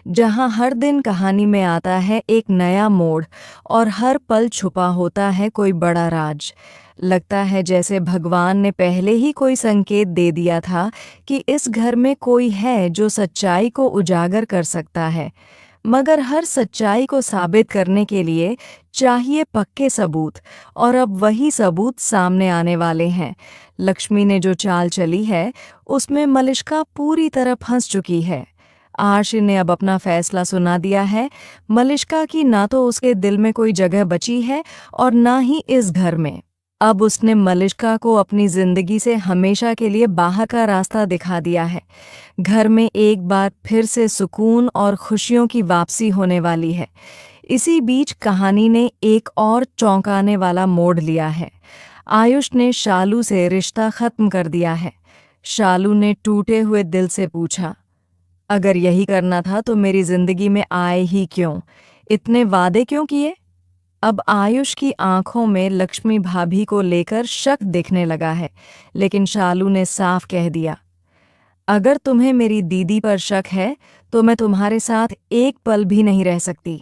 जहां हर दिन कहानी में आता है एक नया मोड़ और हर पल छुपा होता है कोई बड़ा राज। लगता है जैसे भगवान ने पहले ही कोई संकेत दे दिया था कि इस घर में कोई है जो सच्चाई को उजागर कर सकता है। मगर हर सच्चाई को साबित करने के लिए चाहिए पक्के सबूत, और अब वही सबूत सामने आने वाले हैं। लक्ष्मी ने जो चाल चली है उसमें मलिष्का पूरी तरह फंस चुकी है। आर्शी ने अब अपना फैसला सुना दिया है। मलिष्का की ना तो उसके दिल में कोई जगह बची है और ना ही इस घर में। अब उसने मलिष्का को अपनी जिंदगी से हमेशा के लिए बाहर का रास्ता दिखा दिया है। घर में एक बार फिर से सुकून और खुशियों की वापसी होने वाली है। इसी बीच कहानी ने एक और चौंकाने वाला मोड़ लिया है। आयुष ने शालू से रिश्ता खत्म कर दिया है। शालू ने टूटे हुए दिल से पूछा, अगर यही करना था तो मेरी जिंदगी में आए ही क्यों? इतने वादे क्यों किए? अब आयुष की आंखों में लक्ष्मी भाभी को लेकर शक दिखने लगा है, लेकिन शालू ने साफ कह दिया, अगर तुम्हें मेरी दीदी पर शक है तो मैं तुम्हारे साथ एक पल भी नहीं रह सकती।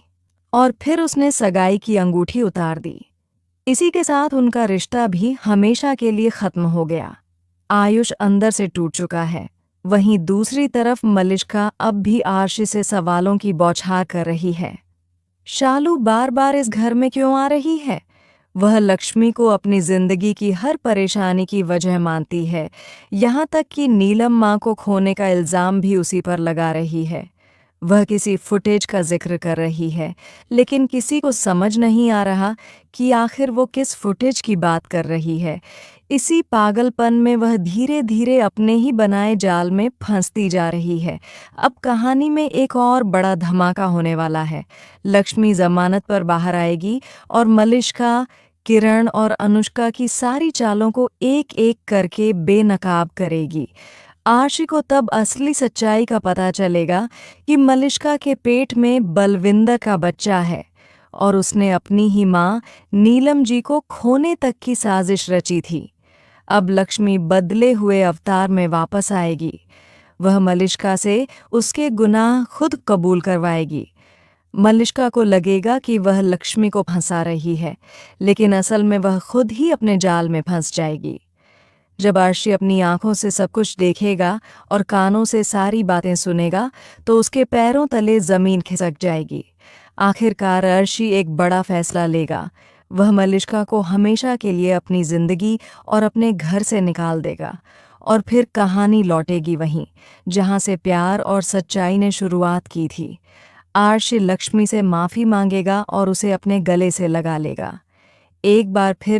और फिर उसने सगाई की अंगूठी उतार दी। इसी के साथ उनका रिश्ता भी हमेशा के लिए खत्म हो गया। आयुष अंदर से टूट चुका है। वहीं दूसरी तरफ मलिष्का अब भी आर्शी से सवालों की बौछार कर रही है। शालू बार बार इस घर में क्यों आ रही है? वह लक्ष्मी को अपनी जिंदगी की हर परेशानी की वजह मानती है। यहाँ तक कि नीलम माँ को खोने का इल्जाम भी उसी पर लगा रही है। वह किसी फुटेज का जिक्र कर रही है, लेकिन किसी को समझ नहीं आ रहा कि आखिर वो किस फुटेज की बात कर रही है। इसी पागलपन में वह धीरे धीरे अपने ही बनाए जाल में फंसती जा रही है। अब कहानी में एक और बड़ा धमाका होने वाला है। लक्ष्मी जमानत पर बाहर आएगी और मलिष्का, किरण और अनुष्का की सारी चालों को एक एक करके बेनकाब करेगी। आर्शी को तब असली सच्चाई का पता चलेगा कि मलिष्का के पेट में बलविंदर का बच्चा है और उसने अपनी ही माँ नीलम जी को खोने तक की साजिश रची थी। अब लक्ष्मी बदले हुए अवतार में वापस आएगी। वह मलिष्का से उसके गुनाह खुद कबूल करवाएगी। मलिष्का को लगेगा कि वह लक्ष्मी को फंसा रही है, लेकिन असल में वह खुद ही अपने जाल में फंस जाएगी। जब आर्शी अपनी आंखों से सब कुछ देखेगा और कानों से सारी बातें सुनेगा तो उसके पैरों तले जमीन खिसक जाएगी। आखिरकार आर्शी एक बड़ा फैसला लेगा। वह मलिष्का को हमेशा के लिए अपनी जिंदगी और अपने घर से निकाल देगा, और फिर कहानी लौटेगी वहीं जहां से प्यार और सच्चाई ने शुरुआत की थी। आर्शी लक्ष्मी से माफी मांगेगा और उसे अपने गले से लगा लेगा। एक बार फिर